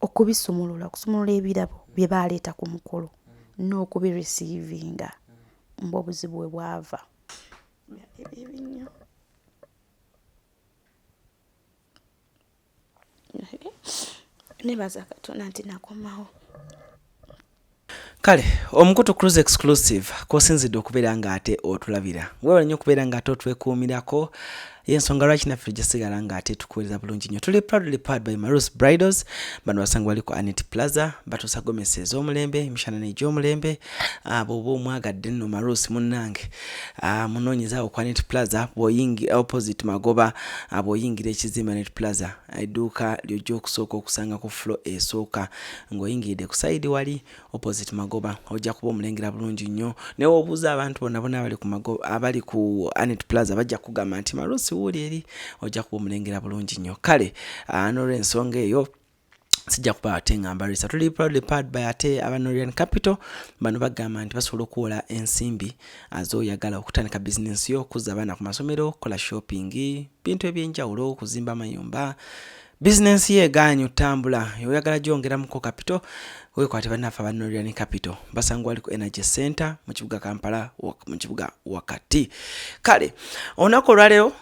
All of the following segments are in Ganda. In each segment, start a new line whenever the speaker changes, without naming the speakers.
okubisumulula okusumulula ebirabo bye baleeta ku mukolo n'okubirecevinga mbu obuzibu bwe bwava. Nebaza Katonda nti nakomawo.
Kale omukutu cruise exclusive kosinzidde okubeera nga ate otulabira weewale nnyo okubeera nga ate otwekuumirako yensonga lwaki naffe tujasigala nga ate tukuweereza bulungi nnyo. Tuli proudly powered by Marus Bridals. Bano basanga bali ku Anet Plaza batuusa gomesi ez'omulembe emishanana egy'omulembe. Bw'oba omwagadde nno Marus munnange munoonyezaawo ku Anet Plaza bw'oyingira opposite Magoba bw'oyingira ekizimbe Anet Plaza edduuka ly'ojja okusooka okusanga ku floor esooka ng'oyingiridde ku side wali opposite Magoba ojja kuba omulengera bulungi nnyo. Naye obuuza abantu bonna abali ku Magoba abali ku Anet Plaza bajja kugamba nti Marus wuli eri ojja kuba omulengera bulungi nnyo. Kale n'olw'ensonga eyo sijja kuba ate nga mbalisa. Tuli proudly powered by ate aba Norian Capital. Bano bagamba nti basobola okuwola ensimbi az'oyagala okutandika bizinensi yo, okuzza abaana ku masomero, kola shopping, bintu ebyenjawulo, kuzimba amayumba. Bizinensi ye egaanye otambula oyagala gyongeramuko capital weekwate bannaffe aba Norian Capital. Basangwa wali ku Energy Center mu kibuga Kampala mu kibuga wakati. Kale olunaku olwaleero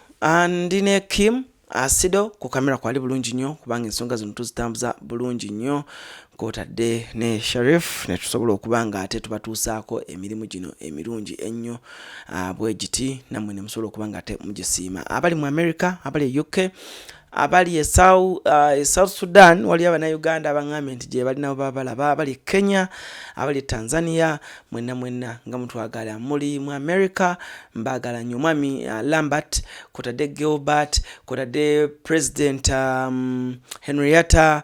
ndine Kim Asido ku kamera kwali bulungi nnyo kubanga ensonga zino tuzitambuza bulungi nnyo kwotadde ne Sharif ne tusobola okuba nga ate tubatuusaako emirimu gino emirungi ennyo bwe giti nammwe ne musobola okuba nga ate mugisiima. Abali mu America, abali UK, abali South Sudan wali Abannayuganda abangambye nti gye bali nabo babalaba, abali Kenya, abali Tanzania, mwenna nga mutwagala. Muli mu America mbagala nnyo mwami Lambert, kwotadde Gilbert, kwotadde President Henrietta,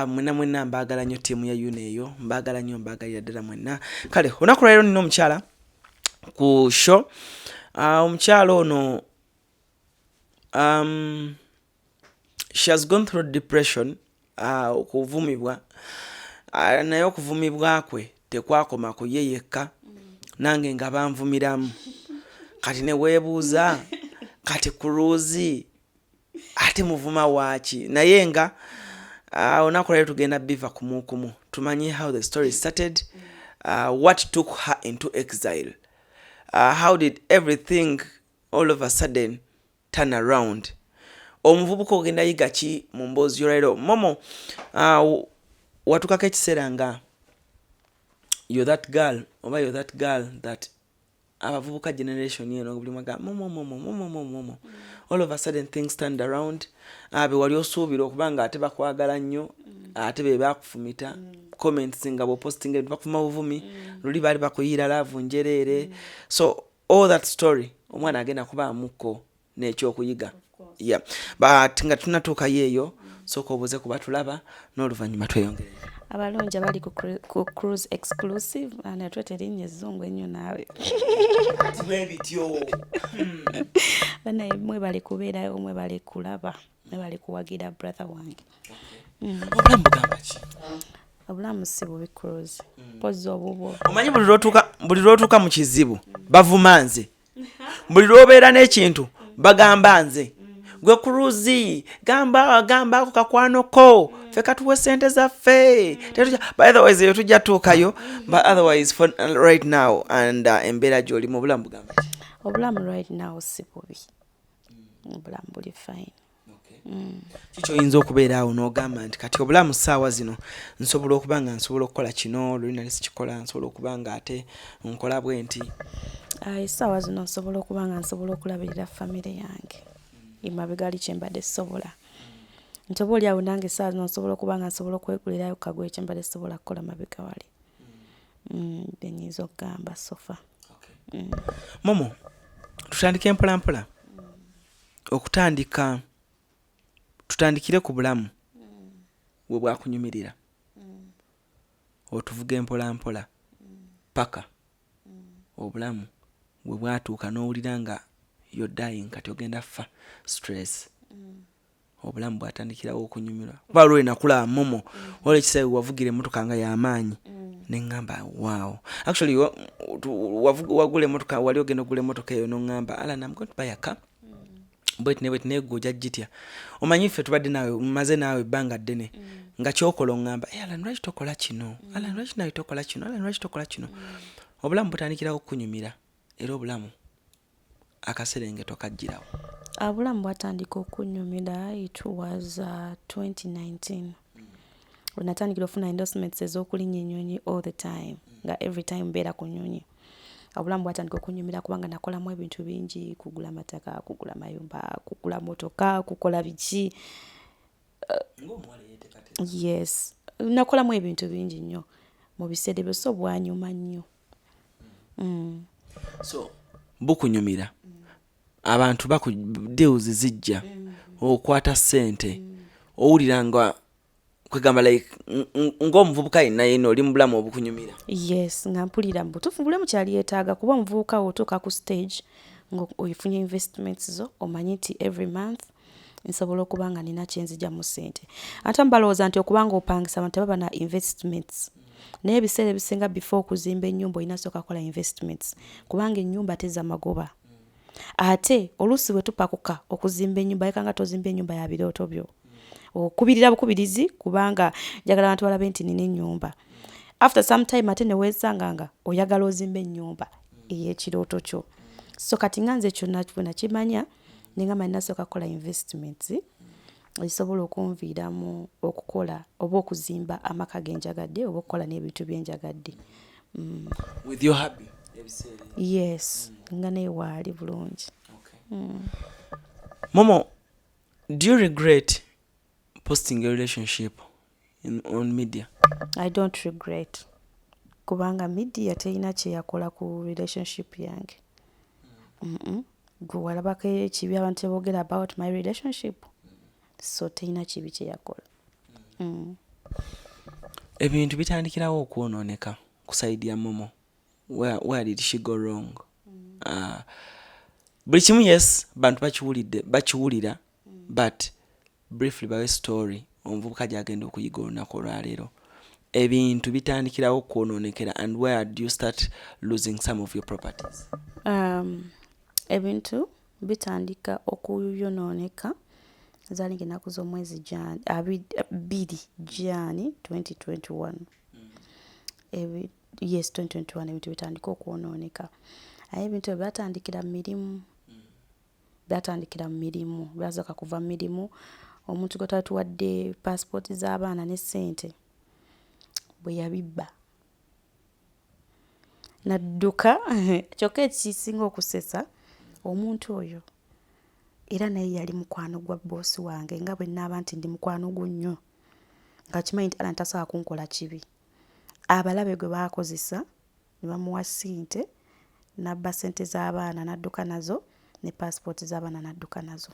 mwenna mbagala nnyo tiimu ya UNA eyo, mbagala nnyo mbagalira ddala mwenna. Kale olunaku lwaleero nina omukyala ku show. Omukyala ono she has gone through depression, okuvumibwa, naye okuvumibwa kwe tekwakoma ku ye yekka, nange nga banvumiramu. Kati ne weebuuza kati kuruuzi ate muvuma waaki, naye nga olunaku lwaleero tugenda biva kumukumu tumanye how the story started, what took her into exile, how did everything all of a sudden turn around. Omuvubuka ogenda yiga ki mu mboozi y'olwaleero. Momo watukako ekiseera nga you're that girl oba you're that girl that abavubuka generation yeno buli mwaga momo all of a sudden things turned around. Abe wali osuubira okuba nga ate bakwagala nnyo ate be bakufumita comments nga bo posting bakufuma buvumi luli bali bakuyiira laavu njereere. So all that story omwana agenda kuba amuko n'ekyokuyiga. Yeah, but nga tunatuuka yeeyo sooka obuuze ku batulaba n'oluvannyuma tweyongere.
Abalungi abali ku cruise exclusive natwete erinnya ezzungu ennyo naawe
mwe bityo
banaye mwe bali kubeerayo mwe bali kulaba mwe bali kuwagira brother wange.
Obulamu bugamba ki?
Obulamu si bubi cruise pozi obubwo
omanyi buli lw'otuuka mu kizibu bavuma nze, buli lw'obeera n'ekintu bagamba nze. Gwe kuruzi gamba ako kakwano ko fe katuwe sente zaffe. By the way yo tujja tuukayo, but otherwise for right now and embeera gy'oli mu bulamu bugamba ki?
Obulamu right now si bubi, obulamu buli fine.
Kiki oyinza okubeera awo n'ogamba nti kati obulamu ssaawa zino nsobola okuba nga nsobola okukola kino luli nali sikikola, nsobola okuba nga ate nkola bwe nti
essaawa zino nsobola okuba nga nsobola okulabirira famire yange emabega ali kyembadde sobola. Nti oba oli awo nange essaawa zino nsobola okuba nga nsobola okwegulirayo kagoye kyembadde sobola kukola mabega wali. Benyinza okugamba sofa.
Momo tutandike mpolampola okutandika tutandikire ku bulamu bwe bwakunyumirira otuvuge mpolampola paka obulamu bwe bwatuuka n'owulira nga you're dying kati ogenda fa stress. Obulamu bwatandikirawo okunyumirwa kuba lwe nakulaba Momo wale kisawe wavugira emmotoka nga y'amaanyi neŋŋamba wow actually wagula emmotoka wali ogenda ogula emmotoka eyo n'oŋŋamba Alan I'm going to buy a car bwet ne goja jitya omanyi ffe tubadde nawe maze nawe banga ddene nga kyokola ngamba Alan lwaki tokola kino Alan lwaki nawe tokola kino Alan lwaki tokola kino obulamu butandikirawo okunyumira era obulamu akaserengeto kajjirawo
obulamu bwatandika okunyumira. It was 2019 when natandikira ofuna endorsements ez'okulinnya ennyonyi all the time nga every time mbeera ku nnyonyi. Obulamu bwatandika okunyumira kubanga nakolamu ebintu bingi, kugula mataka, kugula mayumba, kugula motoka, kukola biki. Yes, nakolamu ebintu bingi nnyo mu biseera ebyo, so bwanyuma nnyo.
So bukunyumira abantu deals zijja okwata ssente owulira nga kwegamba like ng'omuvubuka yenna yenna oli mu bulamu obukunyumira. Yes,
nga mpulira mu butuufu bulamu kyali yeetaaga kuba omuvubuka otuuka ku stage ng'oyifunye investments zo omanyi nti every month nsobola okuba nga nina kyenzija mu ssente. Ate mbalowooza nti okubanga opangisa abantu tebaba na investments. Naye ebiseera ebisinga before okuzimba ennyumba olina sooka kukola investments kubanga ennyumba teza magoba. Ate oluusi bwe tupakuka okuzimba ennyumba yeka nga tozimba ennyumba ya birooto byo. Okubirira bukubirizi kubanga njagala abantu balabe nti nina ennyumba. After some time ate ne weesanga nga oyagala ozimba ennyumba ey'ekirooto kyo. So kati nga nze kyonna nakimanya nengamba nina sooka kukola investments ezisobola okunviiramu okukola oba okuzimba amaka genjagadde oba okukola n'ebintu byenjagadde.
With your hobby?
Yes, nga naye waali bulungi.
Momo, do you regret posting a relationship on media?
I don't regret. Kubanga media terina kye yakola ku relationship yange. Gwe walabako ekibi abantu boogera about my relationship. So terina kibi kye yakola.
Ebintu bitandikirawo okwonooneka ku side ya Momo. Where did she go wrong? Buli kimu yes, bantu bakiwulira, but briefly bawe story omuvubuka gy'agenda okuyiga olunaku olwaleero. Ebintu bitandikirawo okwonoonekera, and where do you start losing some of your properties?
Ebintu bitandika okuyonooneka zaali ng'ennaku z'omwezi January 2021. Yes, 2021 ebintu bitandika okwonooneka. Aye ebintu byatandikira mu mirimu. Byatandikira mu mirimu. Byasooka kuva mu mirimu. Omuntu gwe tatuwadde passport z'abaana ne ssente bwe yabibba nadduka. Kyokka ekisinga okusesa omuntu oyo era naye yali mukwano gwa boosi wange nga bwe nnaaba nti ndi mukwano gwo nnyo nga kimanyi nti Alan tasobola kunkola kibi. Abalabe gwe baakozesa ne bamuwa ssente n'abba ssente z'abaana n'adduka nazo ne passport z'abaana n'adduka nazo.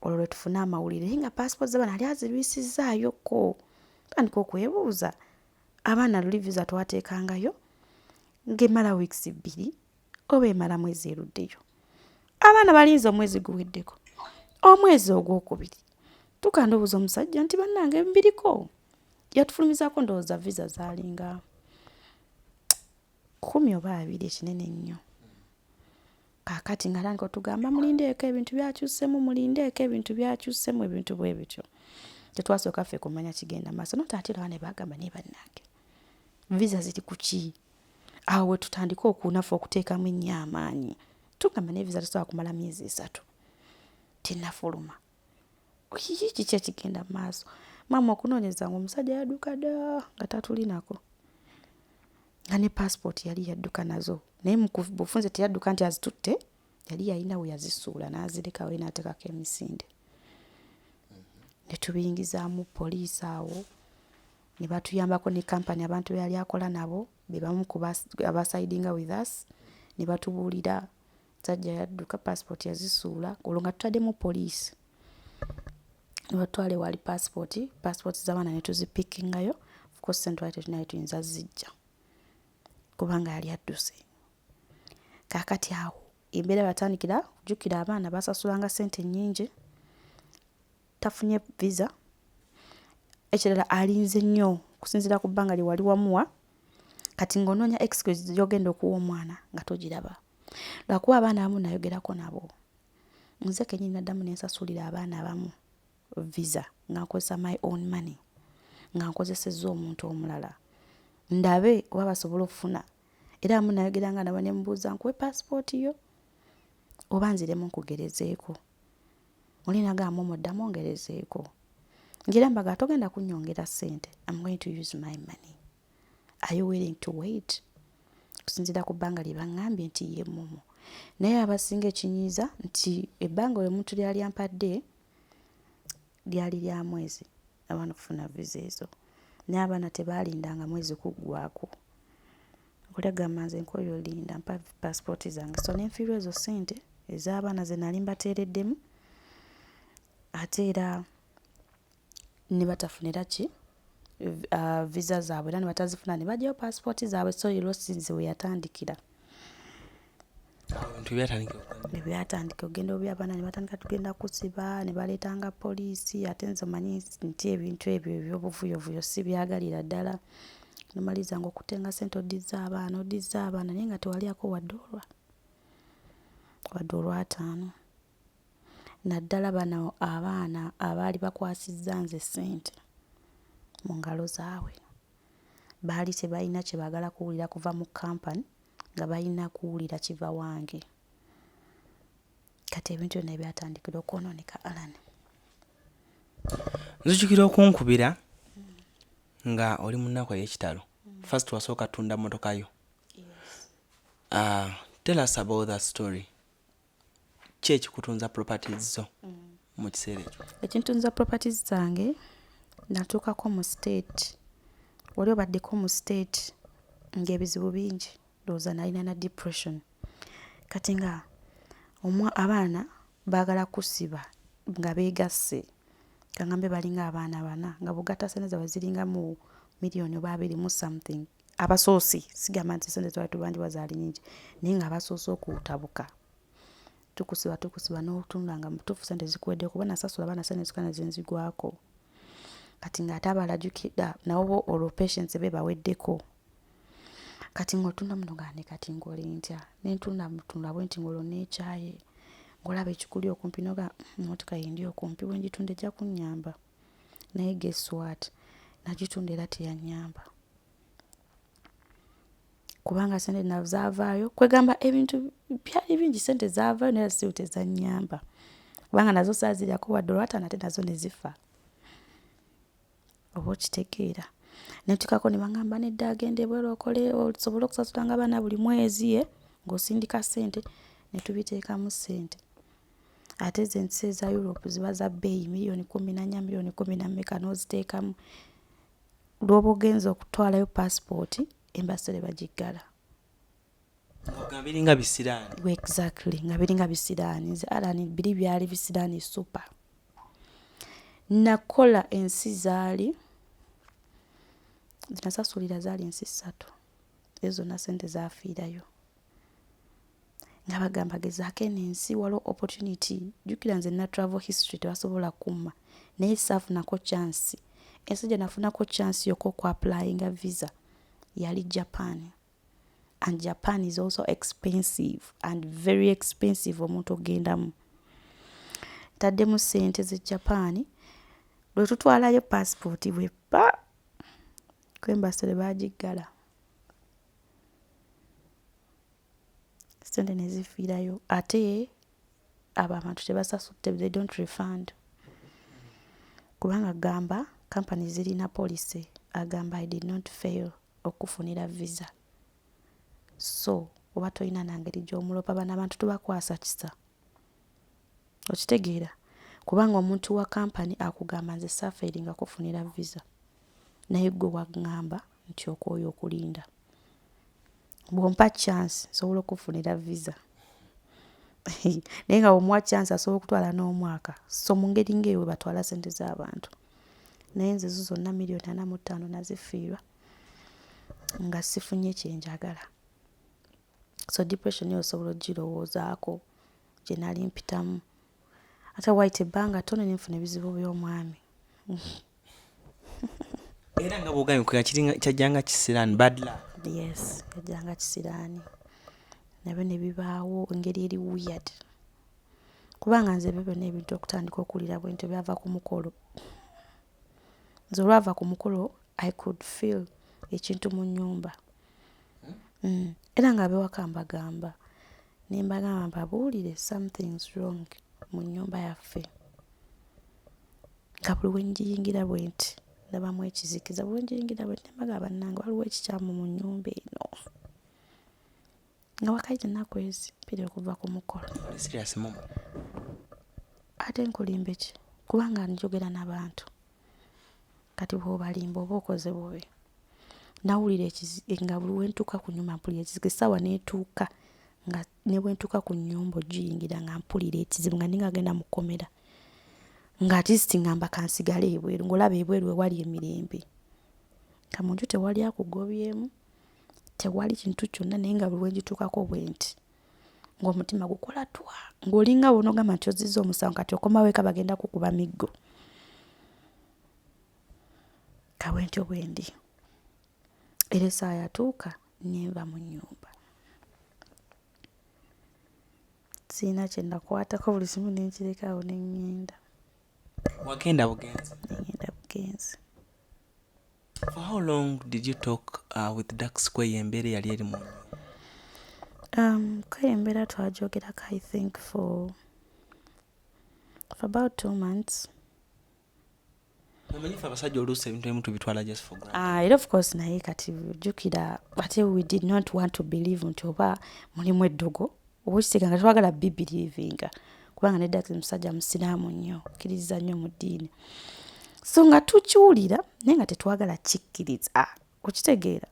Olwo lwe tufuna amawulire nga passport z'abaana ali azirwisizzaayoko. Tandika okwebuuza abaana luli visa twateekangayo ng'emala weeks 2 oba emala mwezi eruddeyo. Abaana balinze omwezi guweddeko, omwezi ogwokubiri tukandowooza omusajja nti bannange mbiriko. Yatufulumizaako ndowooza visa zaalinga 10 oba 20 ekinene nnyo. Kaakati nga tandika otugamba mulindeeko ebintu byakyusemu ebintu bwe bityo. Tetwasooka ffe kumanya kigenda maaso. Notaatira abaana bagamba naye bannange visa ziri ku ki? Awo we tutandika okunafu okuteekamu ennyo amaanyi. Tugamba ne visa tusobola kumala myezi 3 tinafuluma. Kiki ekigenda maaso? Maama okunoonyeza nga omusajja yadduka dda nga tatulinako. Nga ne passport yali yadduka nazo. Naye mu bufunze teyadduka nti azitutte, yali yalina we yazisuula n'azirekawo n'ateekako emisinde. Ne tubiyingizaamu poliisi awo ne batuyambako ne kampani abantu be yali akola nabo be bamu ku abasidinga with us ne batubuulira sajja yadduka passport yazisuula. Olwo nga tutaddemu poliisi ne batwala ewali passport z'abaana ne tuzipikingayo. Of course Central Nayo tuyinza zijja kubanga yali adduse. Kaakati awo embeera batandikira jjukira abaana basasulanga ssente nnyingi. Tafunye visa. Ekirala alinze nnyo kusinziira ku bbanga lye wali wamuwa. Kati ng'onoonya excuse gy'ogenda okuwa omwana nga togiraba. Lwakuba abaana abamu nayogerako nabo. nze kenyini naddamu nensasulira abaana abamu visa nga nkozesa my own money nga nkozesezza omuntu omulala ndabe oba basobola okufuna era amu nayogeranga nabo ne mbuuza nkuwe passport yo oba nziremu nkugerezeeko oli nagamba omuddamu ongerezeeko ngira mbaga togenda kunnyongera ssente. I'm going to use my money. Are you willing to wait? Kusinzira ku bbanga lye baŋŋambye nti ye momo. Naye abasinga ekinyiiza nti ebbanga oyo omuntu lyali ampadde lyali lya mwezi abaana okufuna visa ezo. Naye abaana tebaalindanga mwezi kuggwaako. Okulegamba nze nkoyo linda mpa passport zange. So nenfiirwa ezo ssente ez'abaana ze nali mbateereddemu ate era ne batafunira ki visa zaabwe era ne batazifuna ne bajjayo passport zaabwe. So losinze we yatandikira. Byatandika ogenda obi abaana ne batandika tugenda kusiba ne baleetanga poliisi ate nze omanyi nti ebintu ebyo eby'obuvuyovuyo si byagalira ddala. Nomalizanga okutenga ssente odizza abaana naye nga tewaliako wadde olw'ataano. Naddala bano abaana abaali bakwasizza nze ssente mu ngalo zaabwe baali tebalina kye baagala kuwulira kuva mu kampani nga balina kuwulira kiva wange. Kati ebintu byonna byatandikira okwonooneka Alan.
Nzijukira okunkubira nga oli mu nnaku ey'ekitalo. First wasooka tunda motoka yo. Tell us about that story. Ki ekikutunza properties zo mu kiseera ekyo?
Ekintunza properties zange natuukako mu state. Wali obaddeko mu state ng'ebizibu bingi. Ndowooza nalina na depression. Kati nga abaana baagala kusiba nga beegasse. Kangambe balinga abaana bana nga bugata ssente zaabwe ziringa mu miliyoni oba 2 mu something. Abasoose sigamba nti ssente twali tubanji bazaali nyingi naye nga abasoose okutabuka. Tukusiba n'otunda nga mutuufu ssente zikuweddeko kuba nasasula abaana ssente zikana zenzigwako. Kati nga ate abalajukira nabo olwo patience be baweddeko. Kati ng'otunda muno ne kati ng'oli ntya n'entunda bwe nti ng'olwo n'ekyaye ng'olaba ekikuli okumpi noga motoka yendi okumpi bwe ngitunda ejja kunnyamba. Naye guess what? Nagitunda era teyannyamba. Kubanga ssente nazo zaavaayo kwegamba ebintu byali bingi ssente zaavaayo naye si tezannyamba. Kubanga nazo saaziryako wadde olw'ataano ate nazo ne zifa. Oba okitegeera. Ne ntuukako ne baŋŋamba nedda agende bwera okole osobole okusasulanga abaana buli mwezi ng'osindika ssente ne tubiteekamu ssente. Ate ze ensi eza Europe ziba za bbeeyi miliyoni 14 miliyoni 10 n'oziteekamu. Lw'oba ogenza okutwalayo passport embasale bagiggala.
Nga biringa bisiraani.
Exactly, nga biringa bisiraani. Nze Alan biri byali bisiraani super. Nakola ensi zaali zinasasulira zaali ensi 3. Ezo zonna ssente zaafiirayo. Nga bagamba gezaako eno ensi waliwo opportunity. Jjukira nze na travel history tebasobola kumma naye saafunako chance. Ensi gye nafunako chance yokka okwapplyinga visa yali Japan. And Japan is also expensive and very expensive omuntu ogendamu. Taddemu ssente ze Japan. Lwe tutwalayo passport bwe pa kwembasale baagiggala. Ssente ne zifiirayo ate abo abantu tebasasudde, they don't refund. Kubanga gamba company zirina policy agamba I did not fail okufunira visa. So oba tolina nangeri gy'omulopa bano abantu tubakwasa kisa. Okitegeera? Kubanga omuntu wa company akugamba nze saafeiringa kufunira visa. Naye gwe waŋŋamba nti okwoyo okulinda. Bw'ompa chance nsobola okufunira visa. Naye nga bw'omuwa chance asobola okutwala n'omwaka. So mu ngeri ng'eyo batwala ssente z'abantu. Naye nze zo zonna miliyoni 45 nazifiirwa nga sifunye kye njagala. So depression yo osobola ogirowoozaako gye nali mpitamu. Ate waite ebbanga ttono ne nfuna ebizibu by'omwami.
Era nga bw'ogambye kyajjanga kisiraani bad luck.
Yes, kyajjanga kisiraani. Nabyo ne bibaawo engeri eri weird. kubanga nze bebe n'ebintu okutandika okulira bwente byava ku mukolo. Nze olwava ku mukolo I could feel ekintu mu nnyumba. Era nga abewaka mbagamba nembagamba mbabuulire something's wrong mu nnyumba yaffe. Nga buli wenjiyingira bwenti ndabamu ekizikiza, buli wenjiyingira bwenti nembagamba bannange waliwo ekikyamu mu nnyumba eno. Nga wakaita ennaku ezi mpire okuva ku mukolo. Ate nkulimbe ki? Kubanga njogera n'abantu. Kati bw'obalimba oba okoze bubi. Nawulira nga buli wentuuka ku nnyumba mpulira ekizibu. Essaawa neetuuka nga ne bwentuuka ku nnyumba ogiyingira nga mpulira ekizibu nga ndinga agenda mu kkomera. Nga atisiti ngamba kansigale ebweru, ng'olaba ebweru ewali emirembe. Nga mu nju tewali akugobyemu, tewali kintu kyonna, naye nga buli wengituukako bwenti. Ng'omutima gukola twa. Ng'olinga bw'onogamba nti ozizza omusango kati okomawo eka bagenda kukuba miggo. Kabwentyo bwendi. Era essaawa yatuuka nenva mu nnyumba. Sirina kye nakwatako, buli kimu nenkireka awo ne ngenda.
Wagenda bugenzi?
Ngenda bugenzi.
For how long did you talk with Dax Kweyembere yali eri mu
Kweyembere twajogerako I think for about 2 months.
Omanyi ffe abasajja oluusi ebintu ebimu tubitwala just for granted.
Era of course naye kati jjukira ate we did not want to believe nti oba mulimu eddogo oba ekiteeka nga twagala bibirievinga kubanga ne Dax musajja musiraamu nnyo, akkiriza nnyo mu ddiini. So nga tukiwulira naye nga tetwagala kikkiriza. Okitegeera?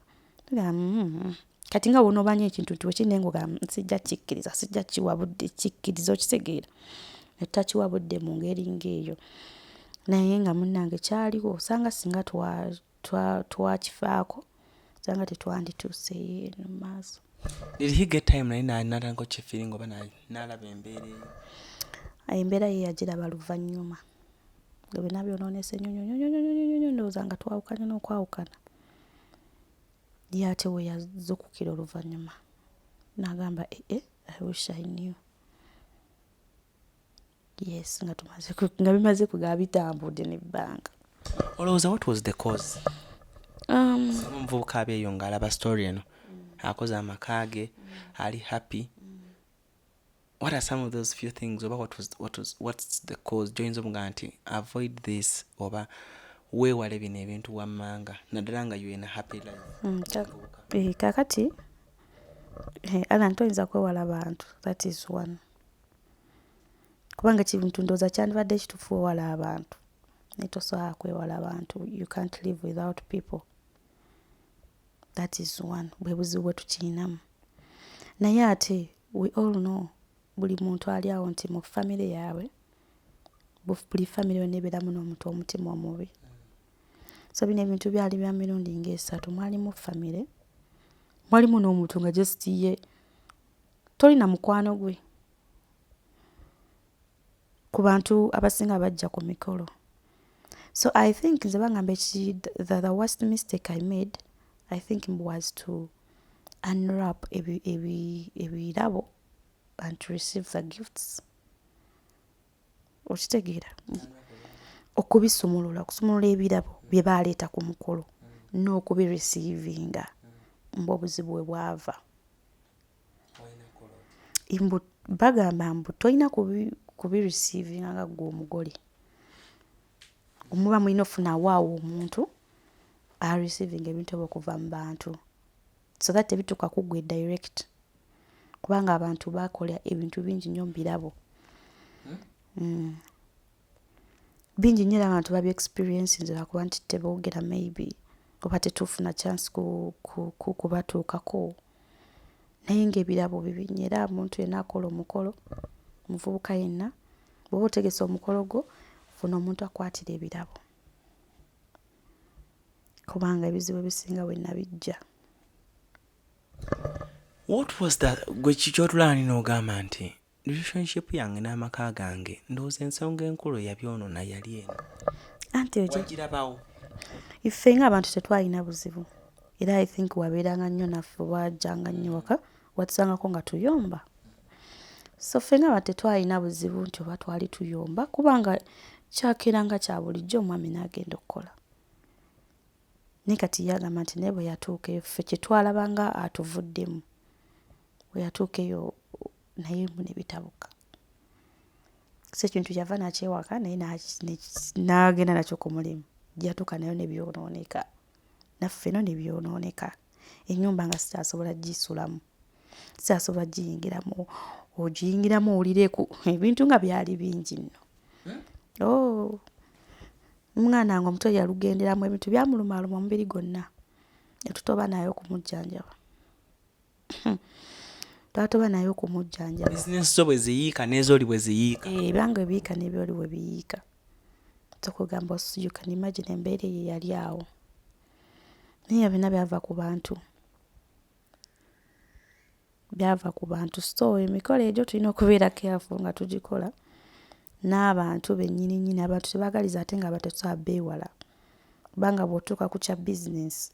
Kati nga bw'onoobanya ekintu nti wekiri naye ng'ogamba sijja kikkiriza, sijja kiwabudde kikkiriza, okitegeera? Ne tutakiwabudde mu ngeri ng'eyo. Naye nga munnange kyaliwo osanga singa twakifaako osanga tetwandituuseyo eno mu maaso.
Did he get time naye n'atandika okkifiiringa oba n'alaba embeera eyo?
Embeera ye yagiraba luvannyuma. Nga byonna byonoonese nnyo ndowooza nga twawukanye n'okwawukana. Ye ate we yazukukira oluvannyuma. N'agamba I wish I knew. Yes, nga bimaze kugaba bitambudde n'ebbanga.
Olowooza what was the cause? Omuvubuka abeeyo ng'alaba story eno akoze amaka ge ali happy. What are some of those few things oba what's the cause? Joyinza omugamba nti avoid this oba weewale bino ebintu wammanga naddala nga you in a happy life.
Kakati Alan toyinza kwewala bantu, that is one. Kubanga kintu ndowooza kyandibadde kituufu owala abantu. Naye tosobola kwewala abantu. You can't live without people. That is one. Bwe buzibu bwe tukirinamu. Naye ate we all know buli muntu ali awo nti mu famire yaabwe buli famire yonna ebeeramu n'omuntu omutima omubi. So bino ebintu byali bya mirundi ng'esatu. Mwalimu famire, mwalimu n'omuntu nga just ye tolina mukwano gwe ku bantu abasinga bajja ku mikolo. So I think nze bangamba the worst mistake I made I think was to unwrap ebirabo and to receive the gifts. Okitegeera? Okubisumulula, okusumulula ebirabo bye baaleeta ku mukolo n'okubireceivinga mbu obuzibu bwe bwava. Bagamba mbu tolina kubireceivinga nga ggwe omugole. Omuba mulina ofuna waawo omuntu areceiving ebintu ebyo okuva mu bantu so that ebituuka ku ggwe direct. Kubanga abantu bakola ebintu bingi nnyo mu birabo. Bingi nnyo abantu babi experience nze bakuba nti teboogera maybe oba tetufuna chance kubatuukako. Naye ng'ebirabo bibi nnyo era omuntu yenna akola omukolo, omuvubuka yenna bw'oba otegese omukolo gwo funa omuntu akwatira ebirabo. Kubanga ebizibu ebisinga wenna bijja.
What was that? Gwe kikyotulaba nina ogamba nti relationship yange n'amaka gange ndowooza ensonga enkulu yabyonoona yali eno.
Anti
wagirabawo?
Iffe ng'abantu tetwalina buzibu. Era I think wabeeranga nnyo naffe wajjanga nnyo waka watusangako nga tuyomba. so ffenga bate twalina buzibu nti oba twali tuyomba kubanga kyakiranga kya bulijjo omwami n'agenda okukola. Naye kati yagamba nti naye bwe yatuuka eyo ffe kye twalabanga atuvuddemu bwe yatuuka eyo naye ne bitabuka. So ekintu yava nakyewaka naye n'agenda nakyo ku mulimu. Gyatuuka nayo ne byonooneka. Naffe no ne byonooneka. Ennyumba nga sikyasobola gisulamu. Sikyasobola giyingiramu. Ogiyingiramu owulireku ebintu nga byali bingi nno. Oh, omwana wange omuto yalugenderamu ebintu byamulumaluma omubiri gwonna. Netutoba naye okumujjanjaba. Twatoba naye okumujjanjaba.
Bizinesi zo bwe ziyiika n'ezoli bwe ziyiika.
Ebyange ebiyiika n'ebyoli bwe biyiika. Tokugamba you can imagine embeera ye yali awo. Naye byonna byava ku bantu. Byava ku bantu. So emikolo egyo tulina okubeera careful nga tugikola. N'abantu bennyini abantu tebaagaliza ate nga abantu tusobola beewala. Kubanga bw'otuuka ku kya bizinesi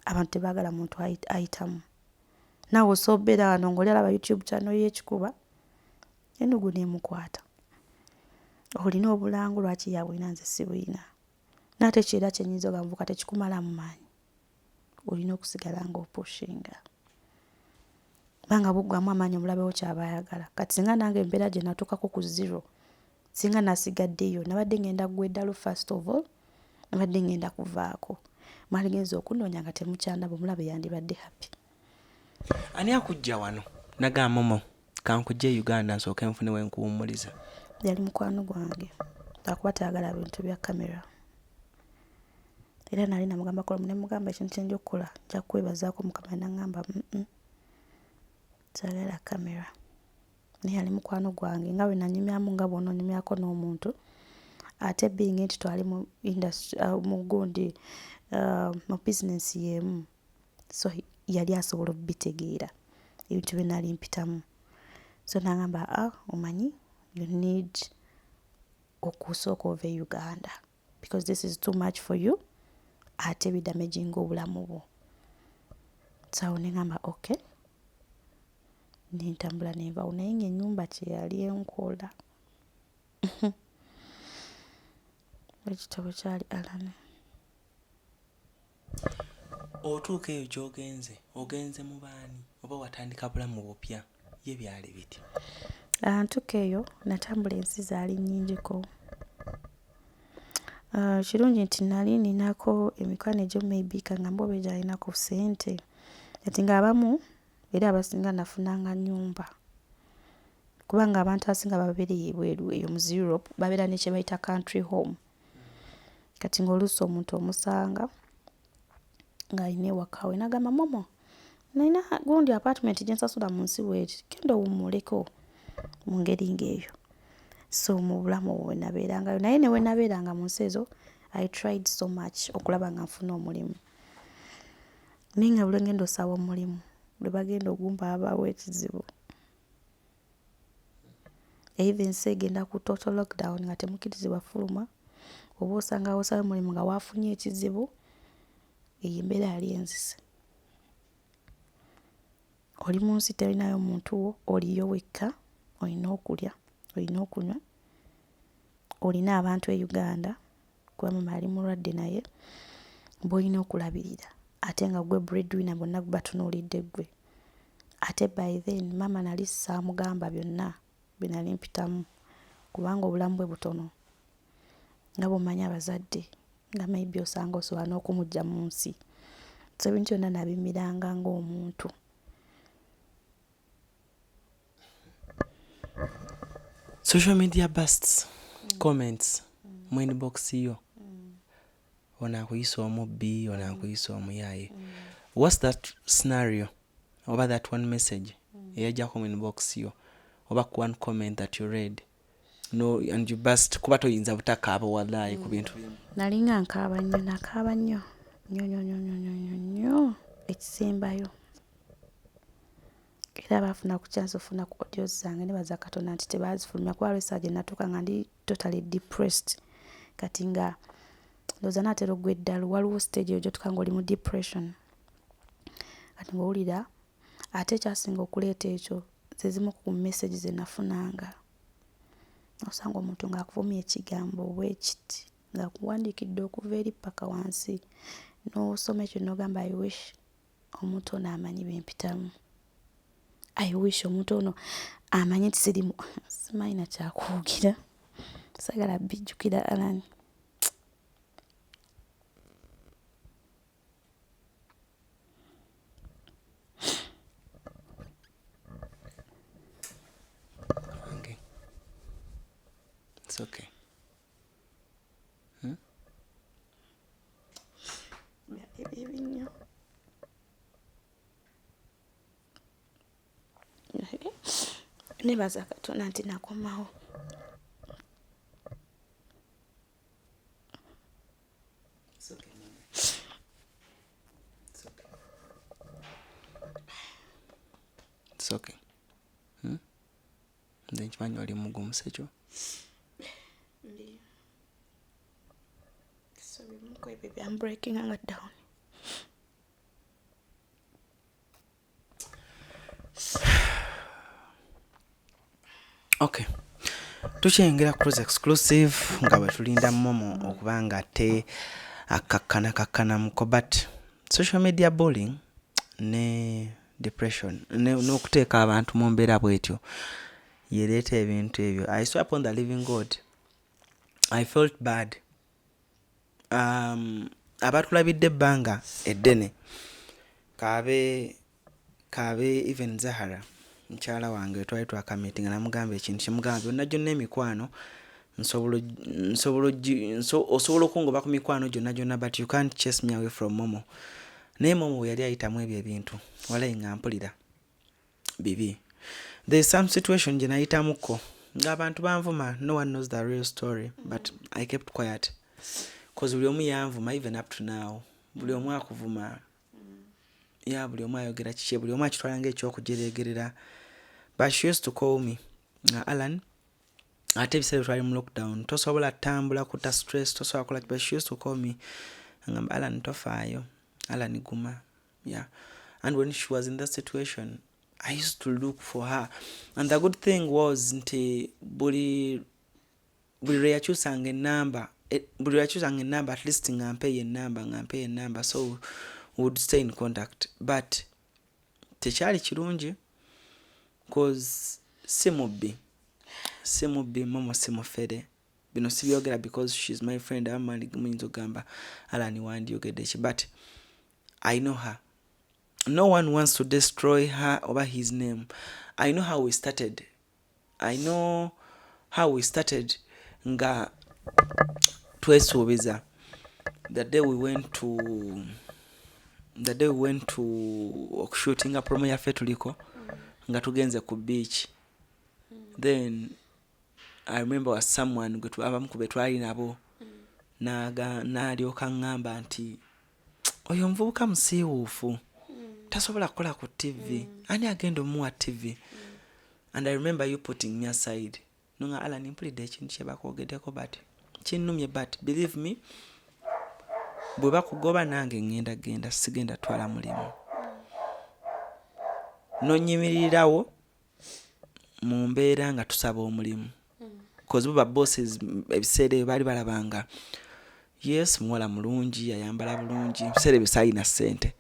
abantu tebaagala muntu ayitamu. Naawe osobeera wano ng'oli alaba YouTube channel y'ekikuba ennugu n'emukwata. Olina obulangu lwaki yabulina nze sibulina. N'ate kiera kyennyinza ogamuvuka tekikumala mu maanyi. Olina okusigala ng'opushinga. Banga buggwamu amaanyi omulabewo kyaba ayagala. Kati singa nange embeera gye natuukako ku zero. Singa nasigaddeyo nabadde ngenda gweddalu first of all. Nabadde ngenda kuvaako. Mwali genza okunoonya nga temukyandaba omulabe yandibadde happy.
Ani akujja wano? Naga momo. Kankujje Uganda nsooke nfune wenkuwummuliza.
Yali mukwano gwange. Takuba tayagala bintu bya kamera. Era nali namugamba kola ne mugamba ekintu kye nja okukola nja kwebazaako Mukama n'angamba tayagala kamera. Naye yali mukwano gwange nga bwe nanyumyamu nga bw'ono onyumyako n'omuntu. Ate being nti twali mu industry mu gundi mu business yemu. So yali asobola obitegeera ebintu bye nali mpitamu. So n'angamba omanyi you need okusooka ove Uganda because this is too much for you. Ate bidamaging obulamu bwo. So n'angamba okay. Nintambula neva naye ng'ennyumba kye yali enkola. Ekitabo kyali alane.
Otuuka eyo gy'ogenze ogenze mu baani oba watandika bulamu bupya ye byali biti?
Ntuuka eyo natambula ensi zaali nnyingiko. Kirungi nti nali ninako emikwano egyo maybe kangamba oba egyalinako ssente. Kati ng'abamu era abasinga nafunanga nnyumba. Kubanga abantu abasinga babeereye ebweru eyo mu Europe babeera ne kye bayita country home. Kati ng'oluusi omuntu omusanga ng'alina ewaka we n'agamba momo nalina gundi apartment gye nsasula mu nsi bw'eti genda owummuleko mu ngeri ng'eyo. So mu bulamu bwe nabeerangayo naye ne we nabeeranga mu nsi ezo I tried so much okulaba nga nfuna omulimu. Naye nga buli ngenda osaba omulimu bwe bagenda ogumba abaawo ekizibu. Even segenda ku total lockdown nga temukkirizibwa fuluma oba osanga osaba omulimu nga waafunye ekizibu eyo embeera yali enzise. Oli mu nsi terinayo muntu wo oliyo wekka olina okulya olina okunywa olina abantu e Uganda kuba mama ali mulwadde naye bw'olina okulabirira ate nga gwe breadwinner bonna batunuulidde ggwe. Ate by then mama nali saamugamba byonna bye nali mpitamu kubanga obulamu bwe butono nga bw'omanyi abazadde nga maybe osanga osobola n'okumugya mu nsi. So ebintu byonna nabimiranga ng'omuntu.
Social media bursts, comments, mu inbox yo. Onakuyisa omubbi, onakuyisa omuyaye. What's that scenario? Oba that one message? Eyajjako mu inbox yo. Oba one comment that you read. No, and you burst kuba toyinza butakaaba wallahi ku bintu bimu.
Nalinga nakaaba nnyo. Nnyo. Ekisembayo. Era bafuna ku chance ofuna ku audios zange ne baza Katonda nti tebazifulumya kuba lwesa gye natuuka nga ndi totally depressed. Kati nga ndowooza naatera ogw'eddalu waliwo stage eyo gy'otuuka ng'oli mu depression. Kati ng'owulira ate ekyasinga okuleeta ekyo zezimu ku message ze nafunanga osanga omuntu ng'akuvumya ekigambo bwekiti ng'akuwandiikidde okuva eri paka wansi n'osoma ekyo n'ogamba I wish omuntu ono amanyi bempitamu. I wish omuntu ono amanyi nti sirimu simanyi na kyakuwugira sagala bijjukira Alan.
It's okay.
Nebaza Katonda nti nakomawo.
It's okay, Mama. It's okay. It's okay. Then chimanyi wali mugumu sekyo.
Sorry, baby, I'm breaking her down.
Okay. Tukyengera cruise exclusive nga bwe tulinda momo okubanga te akakkana muko, but social media bullying ne depression n'okuteeka abantu mu mbeera bwetyo yereeta ebintu ebyo. I swear upon the living God, I felt bad. Abatulabidde ebbanga eddene kaabe even Zahara mukyala wange twali twakamiti nga namugamba ekintu kimugamba byonna gyonna emikwano osobola okungoba ku mikwano gyonna, but you can't chase me away from momo. Naye momo yali ayitamu ebyo ebintu walayi nga mpulira bibi. There's some situation gye nayitamuko ng'abantu banvuma. No one knows the real story, but I kept quiet because buli omu yanvuma even up to now. Buli omu akuvuma, buli omu ayogera kiki, buli omu akitwala ng'ekyokujeregerera. But she used to call me, Alan, ate ebiseera twali mu lockdown tosobola tambula kuta stress tosobola kola, but she used to call me ngamba Alan tofaayo, Alan guma. And when she was in that situation, I used to look for her, and the good thing was nti buli yakyusanga enamba at least ngampe ye number, so we would stay in contact. But tekyali kirungi because simubbi momo simufere bino sibyogera because she's my friend. Amali muyinza ogamba Alan wandiyogedde ki, but I know her. No one wants to destroy her over his name. I know how we started. Nga twesuubiza the day we went to shooting a promo yaffe tuliko nga tugenze ku beach. Then I remember was someone abamu ku be twali nabo n'alyoka ngamba nti oyo mvubuka musiiwuufu tasobola kukola ku TV, ani agenda omuwa TV. And I remember you putting me aside. Nunga Alan mpulidde ekintu kye bakwogeddeko, but kinnumye, but believe me bwe bakugoba nange ngenda sigenda twala mulimu. Nonyimirirawo mu mbeera nga tusaba omulimu because buba bosses ebiseera bali balabanga yes muwala mulungi ayambala bulungi ebiseera bisayina ssente,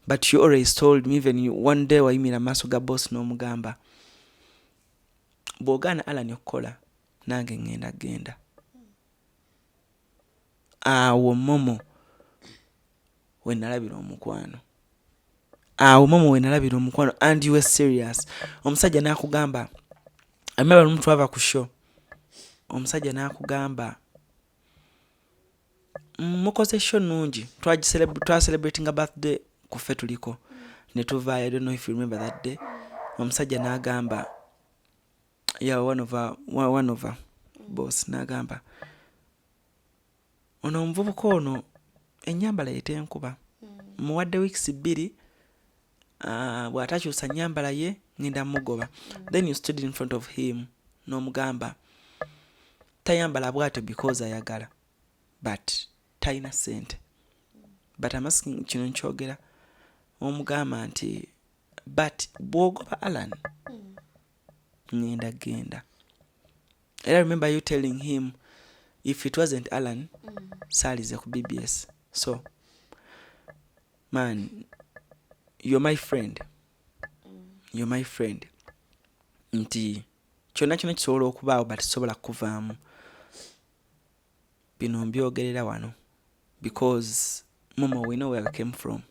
but you always told me, even one day wayimira maaso ga boss n'omugamba bw'ogaana Alan okukola nange ngenda. Awo momo we nalabira omukwano, and you were serious. Omusajja n'akugamba, I remember omuntu ava ku show, omusajja n'akugamba mukoze show nungi, celebrating a birthday ku ffe tuliko ne tuvaayo. I don't know if you remember that day. Omusajja n'agamba one of our boss n'agamba ono omuvubuka ono ennyambala ye tenkuba, muwadde weeks 2 bw'atakyusa nnyambala ye ngenda mugoba. Then you stood in front of him n'omugamba tayambala bw'atyo because ayagala, but tayina ssente. But I'm asking kino nkyogera omugamba nti but bw'ogoba Alan ngenda genda. And I remember you telling him if it wasn't Alan, salize ku BBS. So man, you're my friend. You're my friend. Nti kyonna kyonna kisobola okubaawo but sobola kuvaamu. Bino mbyogerera wano because Momo, we know where I came from.